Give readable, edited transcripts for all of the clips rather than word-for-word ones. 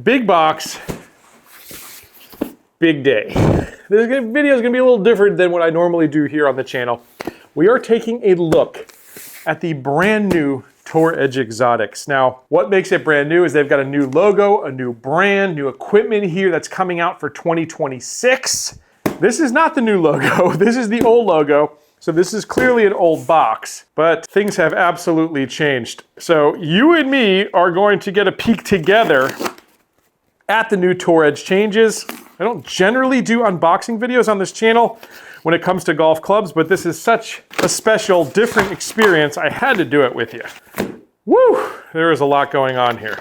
Big box, big day. This video is gonna be a little different than what I normally do here on the channel. We are taking a look at the brand new Tour Edge Exotics. Now, what makes it brand new is they've got a new logo, a new brand, new equipment here that's coming out for 2026. This is not the new logo, this is the old logo. So this is clearly an old box, but things have absolutely changed. So you and me are going to get a peek together at the new Tour Edge changes. I don't generally do unboxing videos on this channel when it comes to golf clubs, but this is such a special, different experience, I had to do it with you. Woo! There is a lot going on here.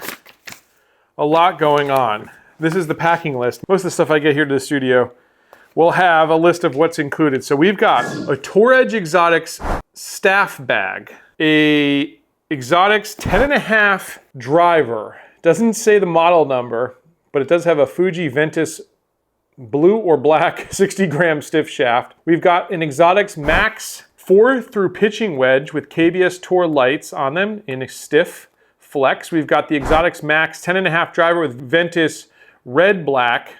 A lot going on. This is the packing list. Most of the stuff I get here to the studio will have a list of what's included. So we've got a Tour Edge Exotics staff bag, a Exotics 10.5 driver. Doesn't say the model number, but it does have a Fuji Ventus blue or black 60-gram stiff shaft. We've got an Exotics Max 4-through pitching wedge with KBS Tour lights on them in a stiff flex. We've got the Exotics Max 10.5 driver with Ventus red black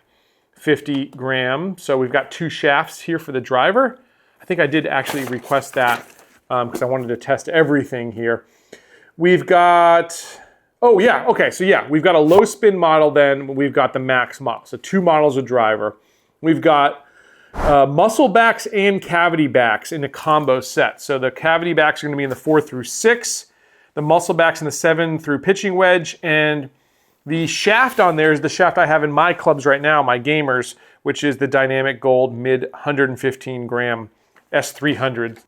50 gram. So we've got 2 shafts here for the driver. I think I did actually request that because I wanted to test everything here. We've got, oh yeah, okay, so yeah, we've got a low spin model, then we've got the Max model. So 2 models of driver. We've got muscle backs and cavity backs in a combo set. So the cavity backs are gonna be in the 4 through 6, the muscle backs in the 7 through pitching wedge, and the shaft on there is the shaft I have in my clubs right now, my gamers, which is the Dynamic Gold mid 115 gram S300.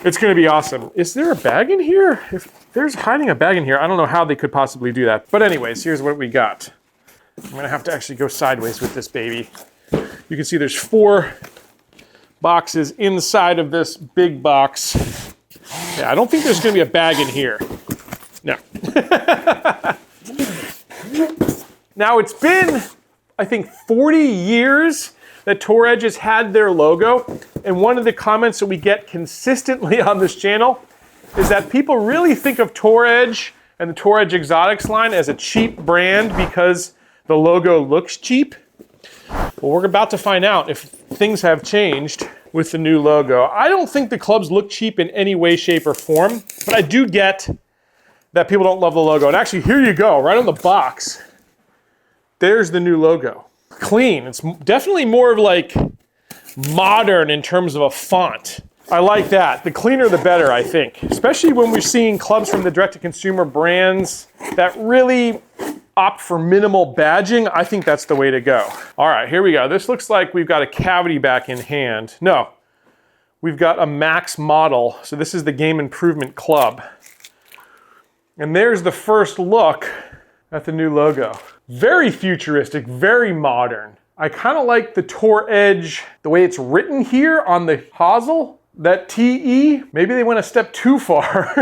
It's gonna be awesome. Is there a bag in here? If there's hiding a bag in here, I don't know how they could possibly do that. But anyways, here's what we got. I'm gonna have to actually go sideways with this baby. You can see there's 4 boxes inside of this big box. Yeah, I don't think there's gonna be a bag in here. No. Now it's been, I think, 40 years that Tour Edge has had their logo, and one of the comments that we get consistently on this channel is that people really think of Tour Edge and the Tour Edge Exotics line as a cheap brand because the logo looks cheap. Well, we're about to find out if things have changed with the new logo. I don't think the clubs look cheap in any way, shape, or form, but I do get that people don't love the logo. And actually, here you go, right on the box. There's the new logo. Clean. It's definitely more of like modern in terms of a font. I like that. The cleaner the better, I think. Especially when we're seeing clubs from the direct-to-consumer brands that really opt for minimal badging. I think that's the way to go. All right, here we go. This looks like we've got a cavity back in hand. No, we've got a Max model. So this is the Game Improvement Club. And there's the first look at the new logo. Very futuristic, very modern. I kind of like the Tour Edge, the way it's written here on the hosel, that TE. Maybe they went a step too far.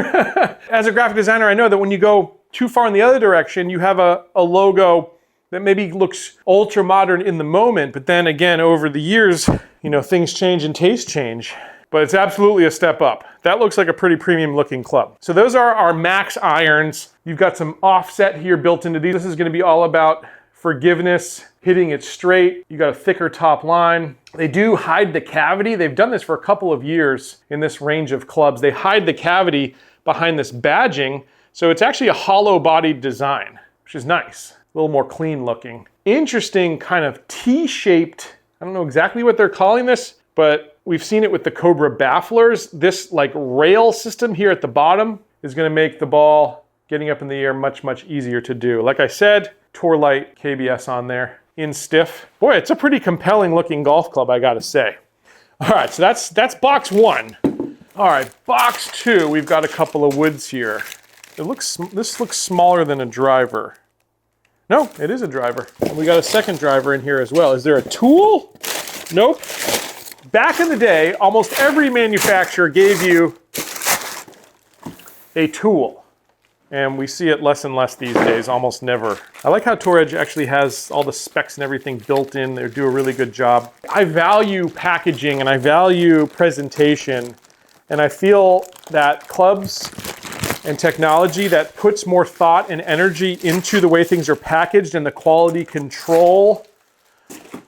As a graphic designer, I know that when you go too far in the other direction, you have a logo that maybe looks ultra modern in the moment, but then again, over the years, you know, things change and tastes change. But it's absolutely a step up. That looks like a pretty premium looking club. So those are our Max irons. You've got some offset here built into these. This is gonna be all about forgiveness, hitting it straight. You got a thicker top line. They do hide the cavity. They've done this for a couple of years in this range of clubs. They hide the cavity behind this badging. So it's actually a hollow bodied design, which is nice. A little more clean looking. Interesting kind of T-shaped, I don't know exactly what they're calling this, but we've seen it with the Cobra bafflers. This like rail system here at the bottom is gonna make the ball getting up in the air much, much easier to do. Like I said, Tour Light KBS on there in stiff. Boy, it's a pretty compelling looking golf club, I gotta say. All right, so that's box 1. All right, box 2, we've got a couple of woods here. This looks smaller than a driver. No, it is a driver. And we got a second driver in here as well. Is there a tool? Nope. Back in the day, almost every manufacturer gave you a tool. And we see it less and less these days, almost never. I like how Tour Edge actually has all the specs and everything built in. They do a really good job. I value packaging and I value presentation. And I feel that clubs and technology that puts more thought and energy into the way things are packaged and the quality control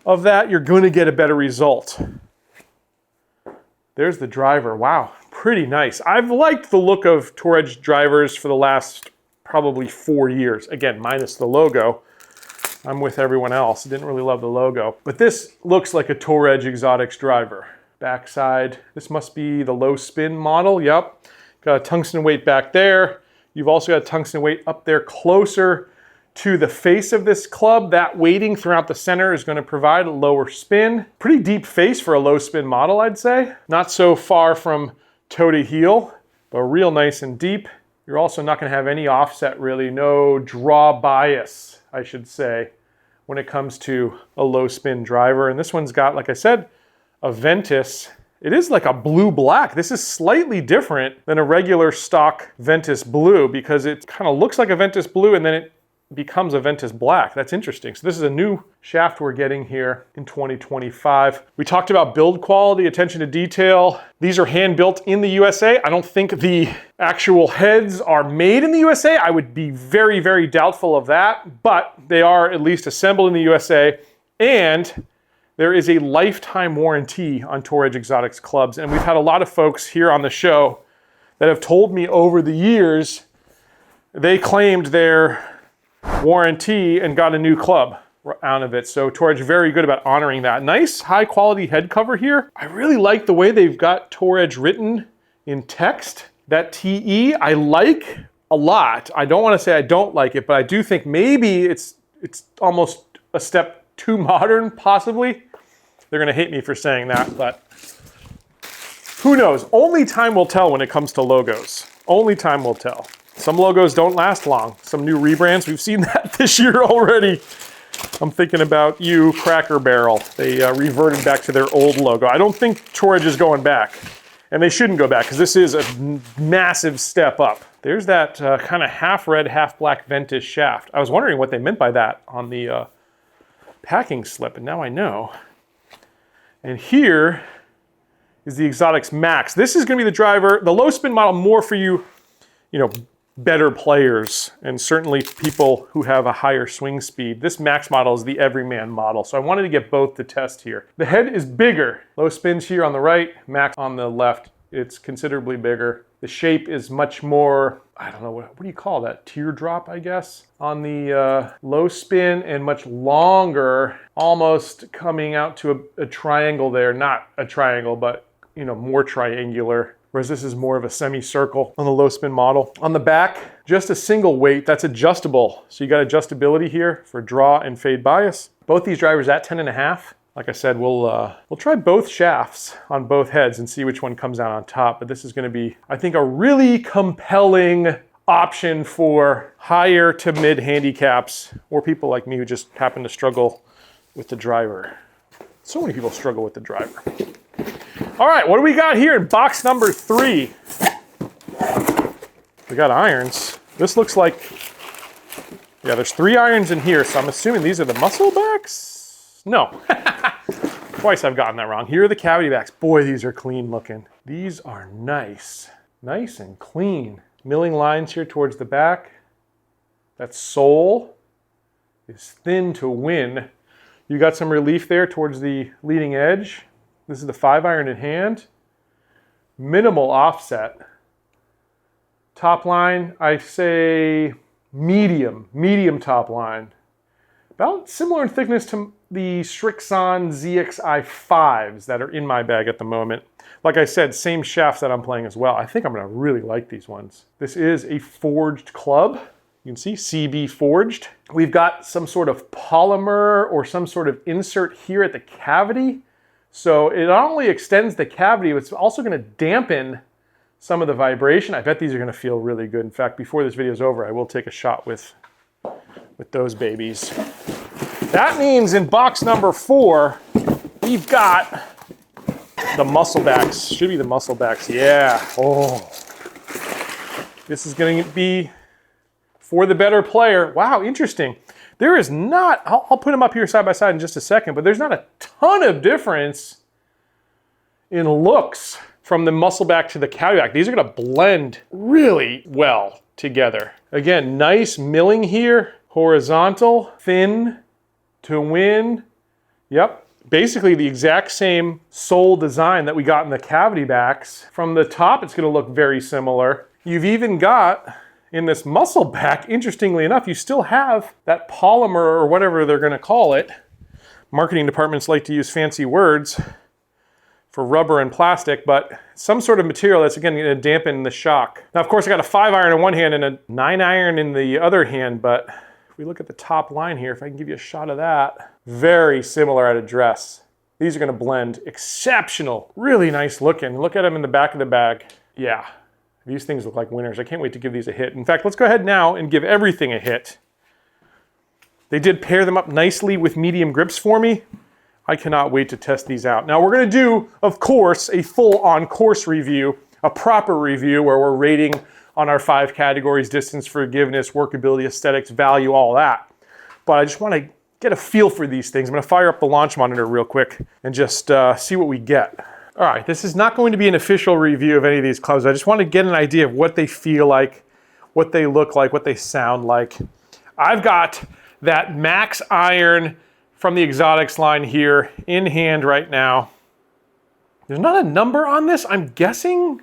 of that, you're going to get a better result. There's the driver. Wow, pretty nice. I've liked the look of Tour Edge drivers for the last probably 4 years. Again, minus the logo. I'm with everyone else. Didn't really love the logo. But this looks like a Tour Edge Exotics driver. Backside, this must be the low spin model. Yep. Got a tungsten weight back there. You've also got a tungsten weight up there closer to the face of this club. That weighting throughout the center is going to provide a lower spin. Pretty deep face for a low spin model, I'd say. Not so far from toe to heel, but real nice and deep. You're also not going to have any offset really, no draw bias, I should say, when it comes to a low spin driver. And this one's got, like I said, a Ventus. It is like a blue black. This is slightly different than a regular stock Ventus blue because it kind of looks like a Ventus blue and then it becomes a Ventus black. That's interesting. So this is a new shaft we're getting here in 2025. We talked about build quality, attention to detail. These are hand built in the USA. I don't think the actual heads are made in the USA. I would be very, very doubtful of that, but they are at least assembled in the USA, and there is a lifetime warranty on Tour Edge Exotics clubs. And we've had a lot of folks here on the show that have told me over the years they claimed their warranty and got a new club out of it. So Tour Edge very good about honoring that. Nice high quality head cover here. I really like the way they've got Tour Edge written in text. That TE I like a lot. I don't want to say I don't like it, but I do think maybe it's almost a step too modern, possibly. They're gonna hate me for saying that, but who knows? Only time will tell when it comes to logos. Only time will tell. Some logos don't last long. Some new rebrands, we've seen that this year already. I'm thinking about you, Cracker Barrel. They reverted back to their old logo. I don't think Tour Edge is going back, and they shouldn't go back because this is a massive step up. There's that kind of half red, half black Ventus shaft. I was wondering what they meant by that on the packing slip, and now I know. And here is the Exotics Max. This is going to be the driver, the low spin model, more for you know, better players and certainly people who have a higher swing speed. This Max model is the everyman model, so I wanted to get both to test here. The head is bigger. Low spins here on the right, Max on the left. It's considerably bigger. The shape is much more, I don't know, what do you call that? Teardrop, I guess, on the low spin, and much longer, almost coming out to a triangle there. Not a triangle, but you know, more triangular. Whereas this is more of a semicircle on the low spin model. On the back, just a single weight that's adjustable. So you got adjustability here for draw and fade bias. Both these drivers at 10.5. Like I said, we'll try both shafts on both heads and see which one comes out on top. But this is going to be, I think, a really compelling option for higher to mid handicaps or people like me who just happen to struggle with the driver. So many people struggle with the driver. All right, what do we got here in box number 3? We got irons. This looks like, yeah, there's 3 irons in here, so I'm assuming these are the muscle backs? No. Twice I've gotten that wrong. Here are the cavity backs. Boy, these are clean looking. These are nice. Nice and clean. Milling lines here towards the back. That sole is thin to win. You got some relief there towards the leading edge. This is the 5-iron in hand. Minimal offset. Top line, I say medium top line. About similar in thickness to the Srixon ZXi5s that are in my bag at the moment. Like I said, same shafts that I'm playing as well. I think I'm gonna really like these ones. This is a forged club. You can see CB forged. We've got some sort of polymer or some sort of insert here at the cavity. So it not only extends the cavity, but it's also going to dampen some of the vibration. I bet these are going to feel really good. In fact, before this video is over, I will take a shot with those babies. That means in box number 4, we've got the muscle backs. Should be the muscle backs. Yeah. Oh. This is going to be for the better player. Wow, interesting. There is not, I'll put them up here side by side in just a second, but there's not a ton of difference in looks from the muscle back to the cavity back. These are gonna blend really well together. Again, nice milling here, horizontal, thin to win. Yep, basically the exact same sole design that we got in the cavity backs. From the top, it's gonna look very similar. You've even got, in this muscle back, interestingly enough, you still have that polymer or whatever they're gonna call it. Marketing departments like to use fancy words for rubber and plastic, but some sort of material that's again gonna dampen the shock. Now, of course, I got a 5-iron in one hand and a 9-iron in the other hand, but if we look at the top line here, if I can give you a shot of that, very similar at address. These are gonna blend exceptional, really nice looking. Look at them in the back of the bag. Yeah, these things look like winners. I can't wait to give these a hit. In fact, let's go ahead now and give everything a hit. They did pair them up nicely with medium grips for me. I cannot wait to test these out. Now we're gonna do, of course, a full on-course review, a proper review where we're rating on our 5 categories: distance, forgiveness, workability, aesthetics, value, all that. But I just wanna get a feel for these things. I'm gonna fire up the launch monitor real quick and just see what we get. All right, this is not going to be an official review of any of these clubs. I just want to get an idea of what they feel like, what they look like, what they sound like. I've got that max iron from the Exotics line here in hand right now. There's not a number on this. I'm guessing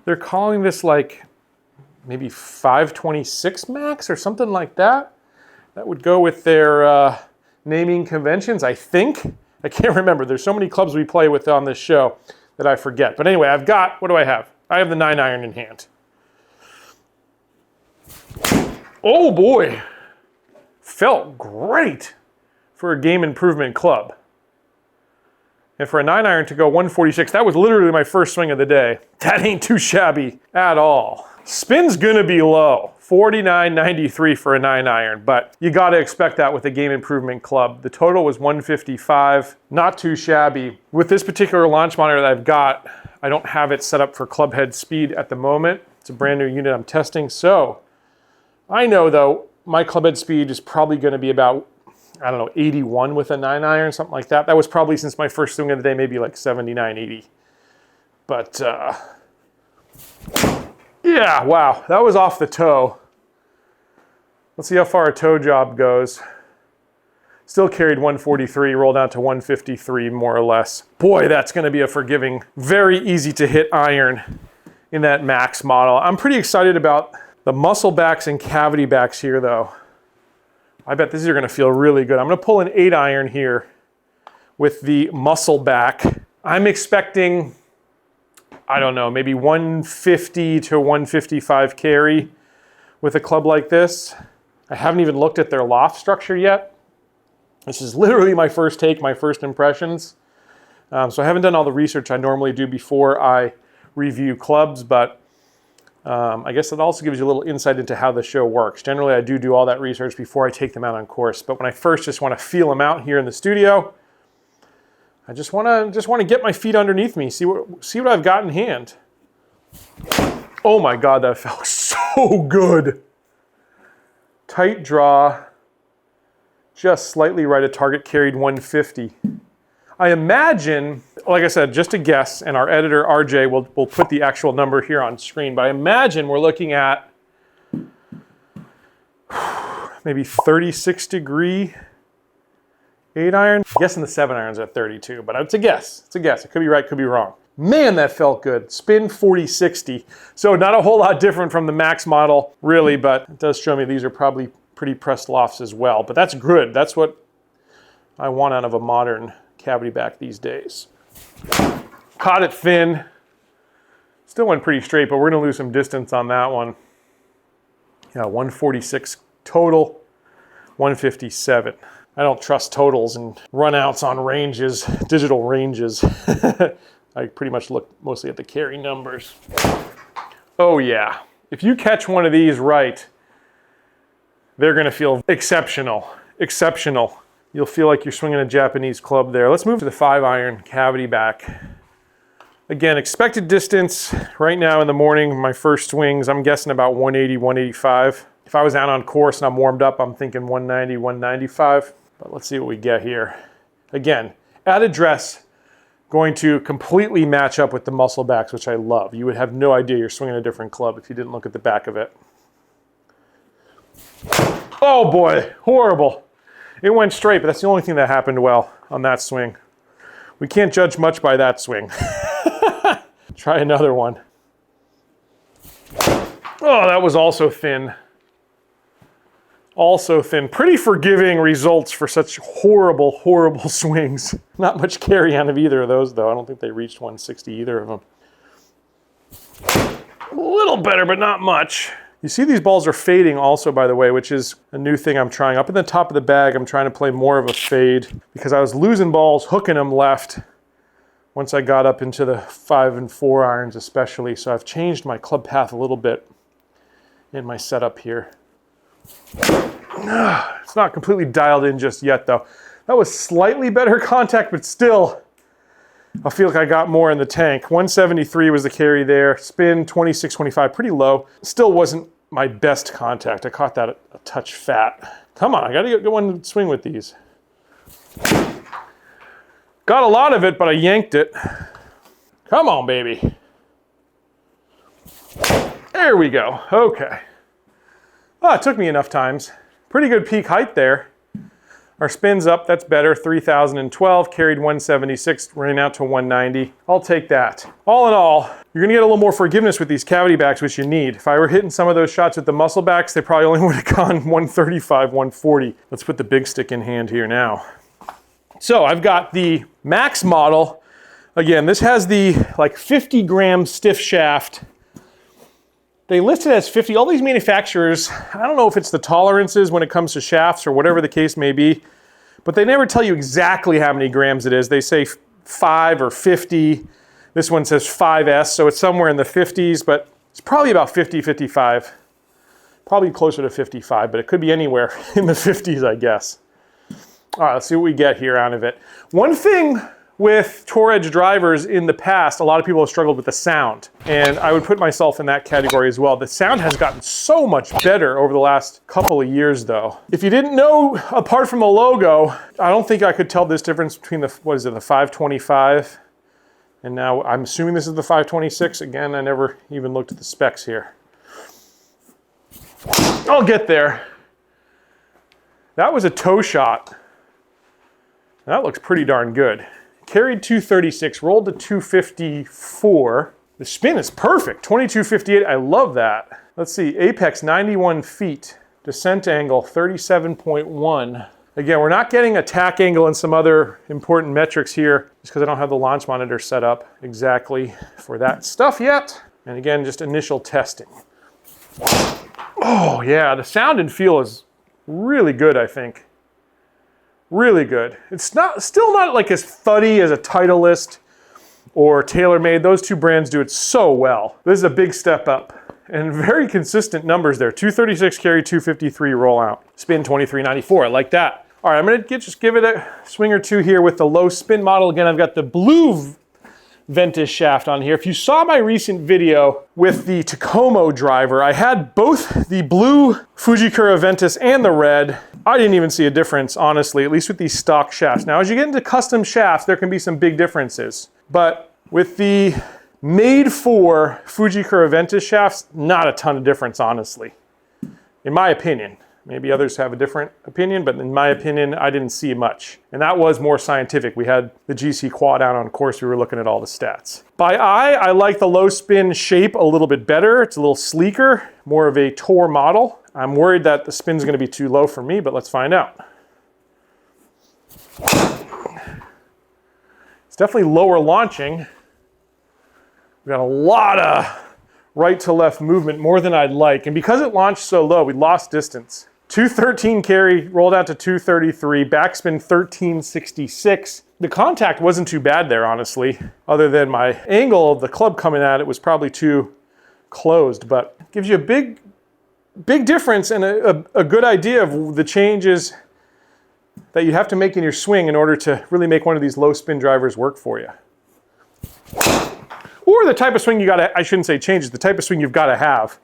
they're calling this like maybe 526 max or something like that. That would go with their naming conventions, I think. I can't remember. There's so many clubs we play with on this show that I forget. But anyway, I've got, what do I have? I have the 9-iron in hand. Oh boy, felt great for a game improvement club. And for a 9-iron to go 146, that was literally my first swing of the day. That ain't too shabby at all. Spin's gonna be low, 49.93 for a 9-iron, but you gotta expect that with a game improvement club. The total was 155, not too shabby. With this particular launch monitor that I've got, I don't have it set up for club head speed at the moment. It's a brand new unit I'm testing, so I know though, my club head speed is probably gonna be about, I don't know, 81 with a 9-iron, something like that. That was probably, since my first swing of the day, maybe like 79, 80. But yeah, wow, that was off the toe. Let's see how far a toe job goes. Still carried 143, rolled out to 153 more or less. Boy, that's gonna be a forgiving, very easy to hit iron in that max model. I'm pretty excited about the muscle backs and cavity backs here though. I bet these are gonna feel really good. I'm gonna pull an 8-iron here with the muscle back. I'm expecting, I don't know, maybe 150 to 155 carry with a club like this. I haven't even looked at their loft structure yet. This is literally my first take, my first impressions. So I haven't done all the research I normally do before I review clubs, but I guess it also gives you a little insight into how the show works. Generally, I do all that research before I take them out on course, but when I first just want to feel them out here in the studio, I just want to get my feet underneath me, see what I've got in hand. Oh my God, that felt so good. Tight draw, just slightly right of target, carried 150. I imagine, like I said, just a guess, and our editor RJ will put the actual number here on screen, but I imagine we're looking at maybe 36 degree 8-iron. I'm guessing the 7-iron's at 32, but it's a guess. It's a guess. It could be right, could be wrong. Man, that felt good. Spin 40-60. So not a whole lot different from the max model, really, but it does show me these are probably pretty pressed lofts as well. But that's good. That's what I want out of a modern cavity back these days. Caught it thin. Still went pretty straight, but we're gonna lose some distance on that one. Yeah, 146 total, 157. I don't trust totals and runouts on ranges, digital ranges. I pretty much look mostly at the carry numbers. Oh yeah, if you catch one of these right, they're gonna feel exceptional, exceptional. You'll feel like you're swinging a Japanese club there. Let's move to the 5-iron cavity back. Again, expected distance right now in the morning, my first swings, I'm guessing about 180, 185. If I was out on course and I'm warmed up, I'm thinking 190, 195. But let's see what we get here. Again, at address, going to completely match up with the muscle backs, which I love. You would have no idea you're swinging a different club if you didn't look at the back of it. Oh boy, horrible. It went straight, but that's the only thing that happened well on that swing. We can't judge much by that swing. Try another one. Oh, that was also thin. Also thin. Pretty forgiving results for such horrible, horrible swings. Not much carry on of either of those, though. I don't think they reached 160 either of them. A little better, but not much. You see these balls are fading also, by the way, which is a new thing I'm trying. Up in the top of the bag, I'm trying to play more of a fade because I was losing balls, hooking them left once I got up into the 5 and 4 irons especially. So I've changed my club path a little bit in my setup here. It's not completely dialed in just yet, though. That was slightly better contact, but still, I feel like I got more in the tank. 173 was the carry there. Spin, 26.25, pretty low. Still wasn't my best contact. I caught that a touch fat. Come on, I gotta get one swing with these. Got a lot of it, but I yanked it. Come on, baby. There we go, okay. Oh, it took me enough times. Pretty good peak height there. Our spin's up, that's better, 3,012, carried 176, ran out to 190. I'll take that. All in all, you're gonna get a little more forgiveness with these cavity backs, which you need. If I were hitting some of those shots with the muscle backs, they probably only would have gone 135, 140. Let's put the big stick in hand here now. So I've got the Max model. Again, this has the like 50 gram stiff shaft. They list it as 50. All these manufacturers, I don't know if it's the tolerances when it comes to shafts or whatever the case may be, but they never tell you exactly how many grams it is. They say 5 or 50. This one says 5S, so it's somewhere in the 50s, but it's probably about 50, 55. Probably closer to 55, but it could be anywhere in the 50s, I guess. All right, let's see what we get here out of it. One thing with Tour Edge drivers in the past, a lot of people have struggled with the sound, and I would put myself in that category as well. The sound has gotten so much better over the last couple of years, though. If you didn't know, apart from the logo, I don't think I could tell this difference between the, what is it, the 525, and now I'm assuming this is the 526. Again, I never even looked at the specs here. I'll get there. That was a toe shot. That looks pretty darn good. Carried 236, rolled to 254. The spin is perfect, 2258, I love that. Let's see, apex 91 feet, descent angle 37.1. Again, we're not getting attack angle and some other important metrics here just because I don't have the launch monitor set up exactly for that stuff yet. And again, just initial testing. Oh yeah, the sound and feel is really good, I think. Really good. It's still not like as thuddy as a Titleist or TaylorMade. Those two brands do it so well. This is a big step up and very consistent numbers there. 236 carry, 253 roll out. Spin 2394, I like that. All right, I'm gonna just give it a swing or two here with the low spin model. Again, I've got the blue Ventus shaft on here. If you saw my recent video with the Tacoma driver, I had both the blue Fujikura Ventus and the red. I didn't even see a difference, honestly, at least with these stock shafts. Now, as you get into custom shafts, there can be some big differences. But with the made for Fujikura Ventus shafts, not a ton of difference, honestly, in my opinion. Maybe others have a different opinion, but in my opinion, I didn't see much. And that was more scientific. We had the GC quad out on course. We were looking at all the stats. By eye, I like the low spin shape a little bit better. It's a little sleeker, more of a tour model. I'm worried that the spin's gonna be too low for me, but let's find out. It's definitely lower launching. We've got a lot of right to left movement, more than I'd like. And because it launched so low, we lost distance. 213 carry, rolled out to 233, backspin 1366. The contact wasn't too bad there, honestly, other than my angle of the club coming at it was probably too closed, but it gives you a big difference and a good idea of the changes that you have to make in your swing in order to really make one of these low spin drivers work for you. Or the type of swing you gotta, I shouldn't say changes, the type of swing you've gotta have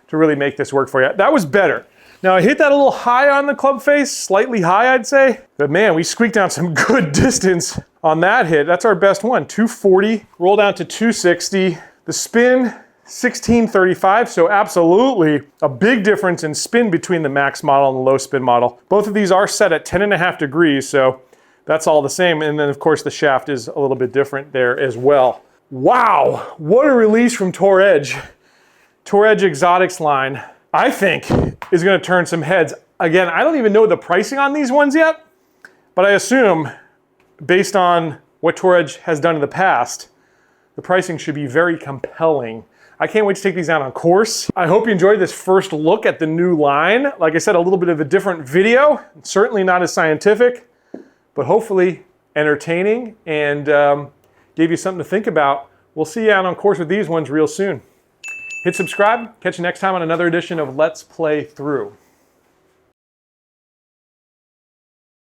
to really make this work for you. That was better. Now I hit that a little high on the club face, slightly high I'd say, but man, we squeaked out some good distance on that hit. That's our best one, 240, roll down to 260. The spin, 1635, so absolutely a big difference in spin between the max model and the low spin model. Both of these are set at 10.5 degrees, so that's all the same. And then of course the shaft is a little bit different there as well. Wow, what a release from Tour Edge. Tour Edge Exotics line, I think, is gonna turn some heads. Again, I don't even know the pricing on these ones yet, but I assume, based on what Tour Edge has done in the past, the pricing should be very compelling. I can't wait to take these out on course. I hope you enjoyed this first look at the new line. Like I said, a little bit of a different video, certainly not as scientific, but hopefully entertaining and gave you something to think about. We'll see you out on course with these ones real soon. Hit subscribe. Catch you next time on another edition of Let's Play Through.